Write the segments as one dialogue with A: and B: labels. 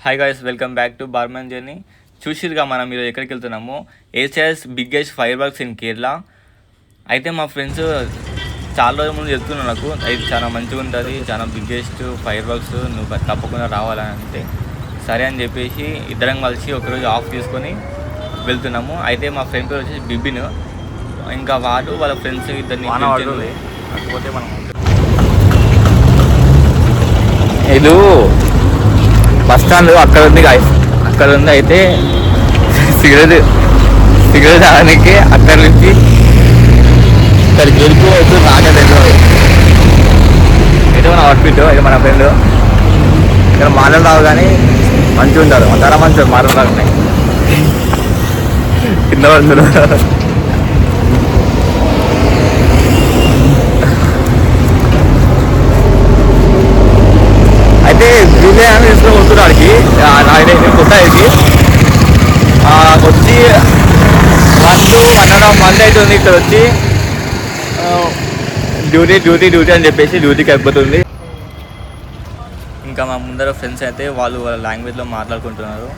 A: Hi guys, welcome back to barman journey. చూసిరుగా మనం మీరు ఎక్కడికి వెళ్తున్నాము. Asia's biggest fireworks in Kerala. అయితే మా ఫ్రెండ్స్ చాలా రోజుల ముందు చెప్తున్నారు నాకు, అది చాలా మంచిగా ఉంటుంది, చాలా బిగ్గెస్ట్ ఫైర్ వర్క్స్, నువ్వు తప్పకుండా రావాలని అంటే సరే అని చెప్పేసి ఇద్దరం కలిసి ఒకరోజు ఆఫ్ తీసుకొని వెళ్తున్నాము. అయితే మా ఫ్రెండ్ పేరు వచ్చేసి బిబిన్, ఇంకా వాళ్ళ ఫ్రెండ్స్ ఇద్దరిని కాకపోతే మనం ఇది బస్ స్టాండ్ అక్కడ ఉంది గాయస్, అక్కడ ఉంది. అయితే సిగరెట్ తాగడానికి అక్కడి నుంచి ఇక్కడికి వెళ్ళిపోవచ్చు. నాకే తెలియదు అయితే మన అవుట్ఫిట్, ఇది మన ఫ్రెండ్ ఇక్కడ మాటలు రావు కానీ మంచిగా ఉంటారు, చాలా మంచి మాటలు రాకున్నాయి కింద పడుతున్నారు. అయితే జూలియన్ తీసుకొని వస్తున్నాడికి కొత్త అయితే వచ్చి 1.5 month అవుతుంది ఇక్కడ వచ్చి. డ్యూటీ అని చెప్పేసి డ్యూటీకి అయిపోతుంది. ఇంకా మా ముందర ఫ్రెండ్స్ అయితే వాళ్ళ లాంగ్వేజ్లో మాట్లాడుకుంటున్నారు.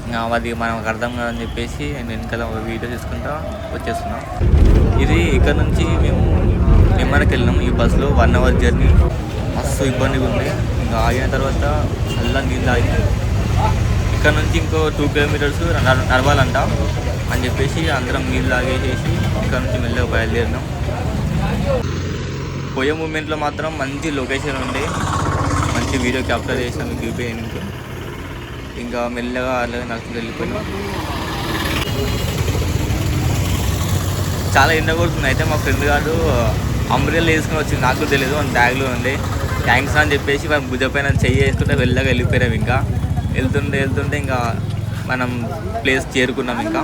A: ఇంకా అది మనకు అర్థం కాదని చెప్పేసి నేను వెనకాల వీడియో తీసుకుంటా వచ్చేస్తున్నాం. ఇది ఇక్కడ నుంచి మేము నిమ్మకి వెళ్ళినాం. ఈ బస్సులో 1 hour జర్నీ, మస్తు ఇబ్బందిగా ఉంది. ఇంకా ఆగిన తర్వాత చల్ల నీళ్ళు ఆగి ఇక్కడ నుంచి ఇంకో 2 kilometers నడవాలంట అని చెప్పేసి అందరం నీళ్ళు ఆగేసేసి ఇక్కడ నుంచి మెల్లగా బయలుదేరినాం. పోయే మూమెంట్లో మాత్రం మంచి లొకేషన్ ఉండే, మంచి వీడియో క్యాప్చర్ చేసినాం మీకు చూపించడానికి. ఇంకా మెల్లగా అలాగే నడుచుకుంటూ వెళ్ళిపోయినాం. చాలా ఎండ కొడుతుంది. అయితే మా ఫ్రెండ్ గారు అంబ్రెల్లా వేసుకొని వచ్చింది, నాకు తెలియదు, మన బ్యాగ్లో ఉండే. థ్యాంక్స్ అని చెప్పేసి మనం భుజ పైన చెయ్యి వేసుకుంటే వెళ్ళగా వెళ్ళిపోయాం. ఇంకా వెళ్తుంటే ఇంకా మనం ప్లేస్ చేరుకున్నాం. ఇంకా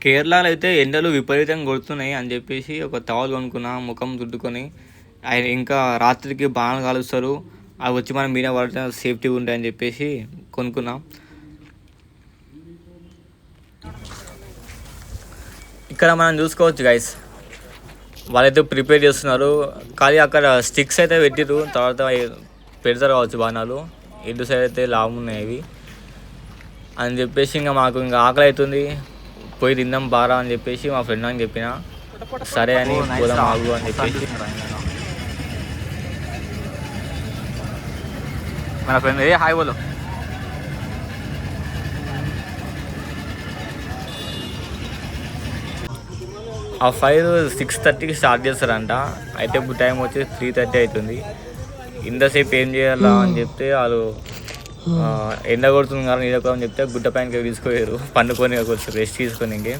A: కేరళలో అయితే ఎండలు విపరీతంగా కొడుతున్నాయి అని చెప్పేసి ఒక టవల్ కొనుక్కున్నా, ముఖం తుట్టుకొని. ఆయన ఇంకా రాత్రికి బాగా కాలుస్తారు, అవి వచ్చి మనం మీద పడితే సేఫ్టీగా ఉంటాయని చెప్పేసి కొనుక్కున్నాం. ఇక్కడ మనం చూసుకోవచ్చు గైస్, వాళ్ళైతే ప్రిపేర్ చేస్తున్నారు. కానీ అక్కడ స్టిక్స్ అయితే పెట్టిరు, తర్వాత పెడతారు కావచ్చు బాణాలు. ఇటు సైడ్ అయితే లాభం ఉన్నాయి అవి అని చెప్పేసి ఇంకా మాకు ఇంకా ఆకలి అవుతుంది, పోయి తిందాం బారా అని చెప్పేసి మా ఫ్రెండ్ అని చెప్పిన. సరే అని పోదాం ఆగు అని చెప్పేసి మన ఫ్రెండ్ హాయ్ బోలో. ఆ ఫైర్ 6:30కి స్టార్ట్ చేస్తారంట. అయితే ఇప్పుడు టైం వచ్చి 3:30 అవుతుంది. ఇంతసేపు ఏం చేయాలా అని చెప్తే వాళ్ళు ఎండ కొడుతుంది కానీ నీడ అని చెప్తే గుట్ట పైనకి తీసుకోయారు, పండుకొని కొంచెం రెస్ట్ తీసుకొని. ఇంకే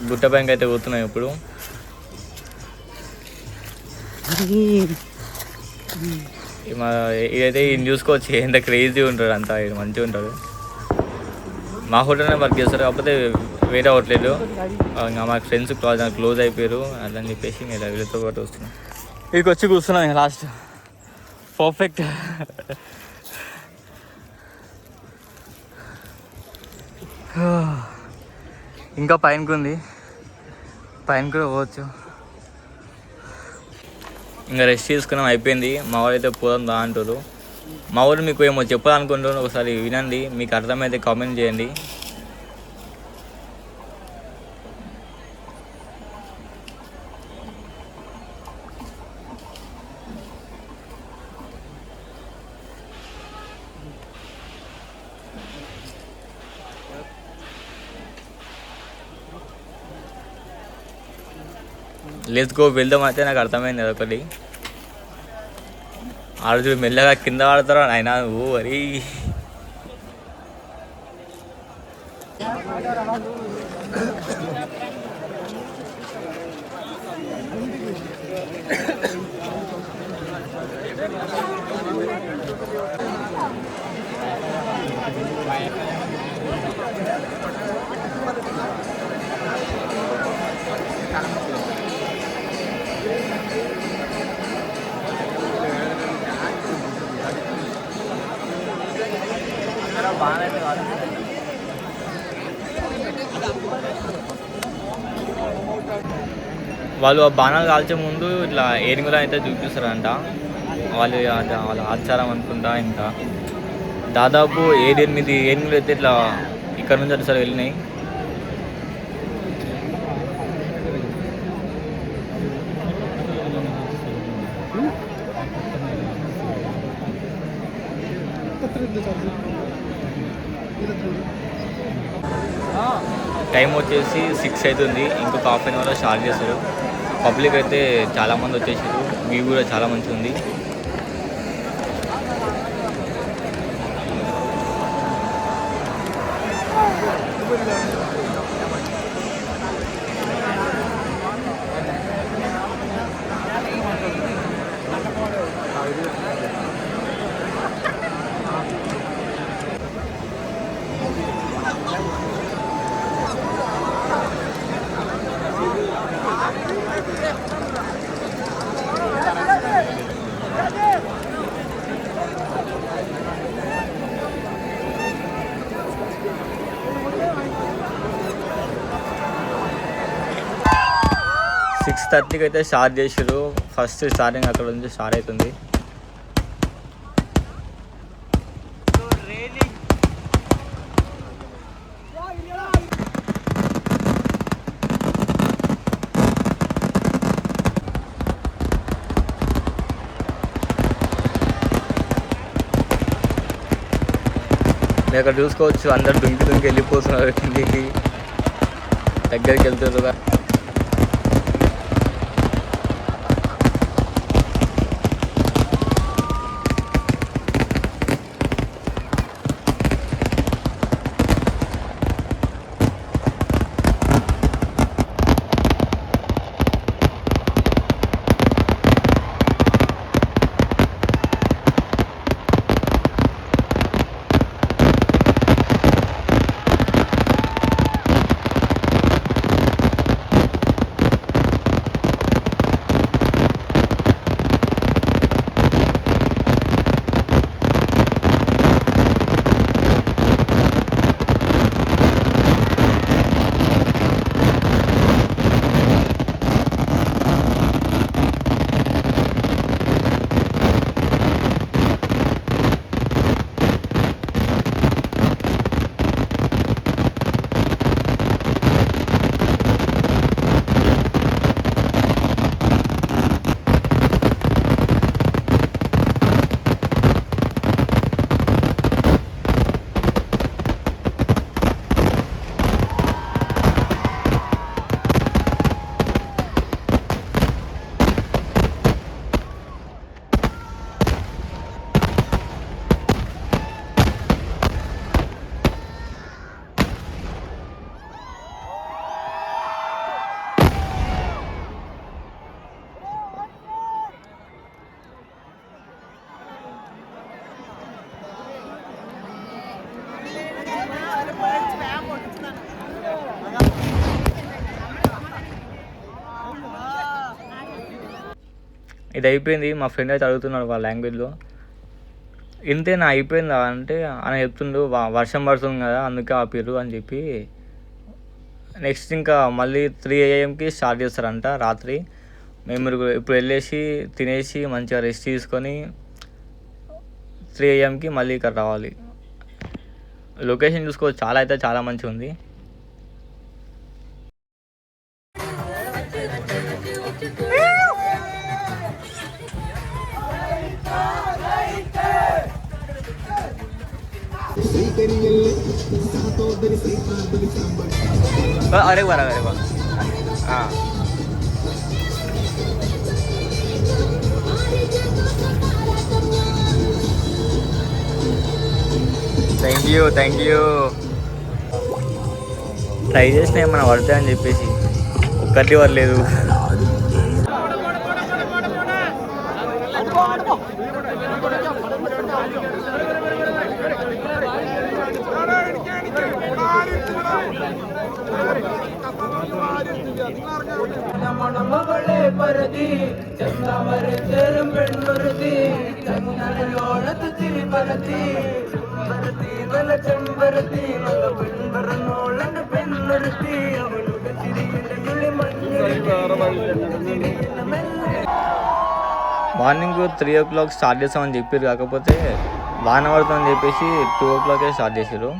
A: గుట్ట పైనకి అయితే పోతున్నాం ఇప్పుడు. ఇదైతే ఈయన చూసుకోవచ్చు, ఎంత క్రేజీ ఉంటాడు, అంతా మంచిగా ఉంటాడు. మా హోటల్నే వర్క్ చేస్తారు, కాకపోతే వేరే హోటల్. ఇంకా మా ఫ్రెండ్స్ క్లోజ్ అయిపోయారు, అలా అని చెప్పేసి నేను వీళ్ళతో పాటు వస్తున్నాను. ఇక్కడికి వచ్చి కూర్చున్నాను ఇంకా లాస్ట్. పర్ఫెక్ట్. ఇంకా పైనకు ఉంది, పైన కూడా పోవచ్చు. ఇంకా రెస్ట్ తీసుకున్నాం, అయిపోయింది. మా వాళ్ళు అయితే పోదాం దా అంటారు. మా వాళ్ళు మీకు ఏమో చెప్పాలనుకుంటున్నారు, ఒకసారి వినండి, మీకు అర్థమైతే కామెంట్ చేయండి. లెట్స్ గో, వెళ్దాం. అయితే నాకు అర్థమైంది అదొకటి. ఆ రోజు మెల్లగా కింద పడతారు ఆయన. ఓ వరి బాగానే వాళ్ళు ఆ బాణాలు కాల్చే ముందు ఇట్లా ఏనుగులు అయితే చూపిస్తారంట. వాళ్ళ ఆచారం అనుకుంటా. ఇంకా దాదాపు 7-8 ఏనుగులు అయితే ఇట్లా ఇక్కడ నుంచి అటు సైడ్ వెళ్ళినాయి. టైం వచ్చేసి 6 అవుతుంది. ఇంకొక హాఫ్ అన్ అవర్లో స్టార్ట్ చేస్తారు. పబ్లిక్ అయితే చాలామంది వచ్చేసారు. వ్యూ కూడా చాలా మంచిగా ఉంది. సిక్స్ 6:30కి అయితే స్టార్ట్ చేసారు. ఫస్ట్ స్టార్టింగ్ అక్కడ నుంచి స్టార్ట్ అవుతుంది. మీరు అక్కడ చూసుకోవచ్చు, అందరు దుంకి వెళ్ళిపోతున్నారు కిందికి, దగ్గరికి వెళ్తున్నారు. ఇది అయిపోయింది. మా ఫ్రెండ్ అయితే అడుగుతున్నాడు వాళ్ళ లాంగ్వేజ్లో, ఇంతేనా అయిపోయిందా అంటే ఆయన చెప్తుండు వర్షం పడుతుంది కదా అందుకే ఆపిర్రు అని చెప్పి. నెక్స్ట్ ఇంకా మళ్ళీ 3 AM స్టార్ట్ చేస్తారంట రాత్రి. మేము ఇప్పుడు వెళ్ళేసి తినేసి మంచిగా రెస్ట్ తీసుకొని 3 AM మళ్ళీ ఇక్కడ రావాలి. లొకేషన్ చూసుకోవచ్చు, చాలా అయితే చాలా మంచిగా ఉంది. अरे बार हाँ థ్యాంక్ యూ ట్రై చేసినా ఏమన్నా పడతాయని చెప్పేసి ఒక్కటి పడలేదు. మార్నింగ్ 3 o'clock స్టార్ట్ చేస్తామని చెప్పారు, కాకపోతే వాన పడుతుందని చెప్పేసి 2 o'clock స్టార్ట్ చేసారు.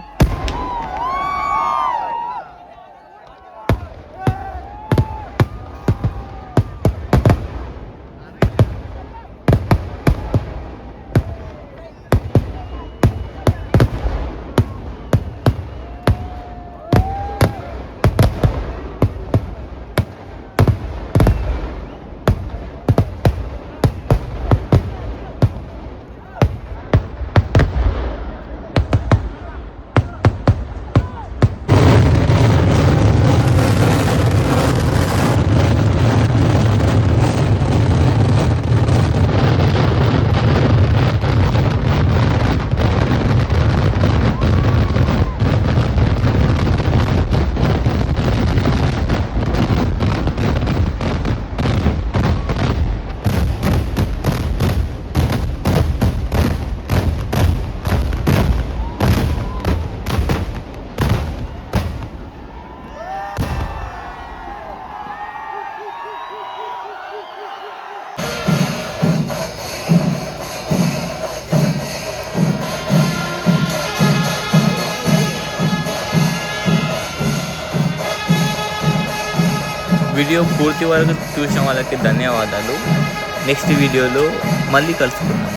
A: వీడియో పూర్తి వరకు చూసిన వాళ్ళకి ధన్యవాదాలు. నెక్స్ట్ వీడియోలో మళ్ళీ కలుసుకుందాం.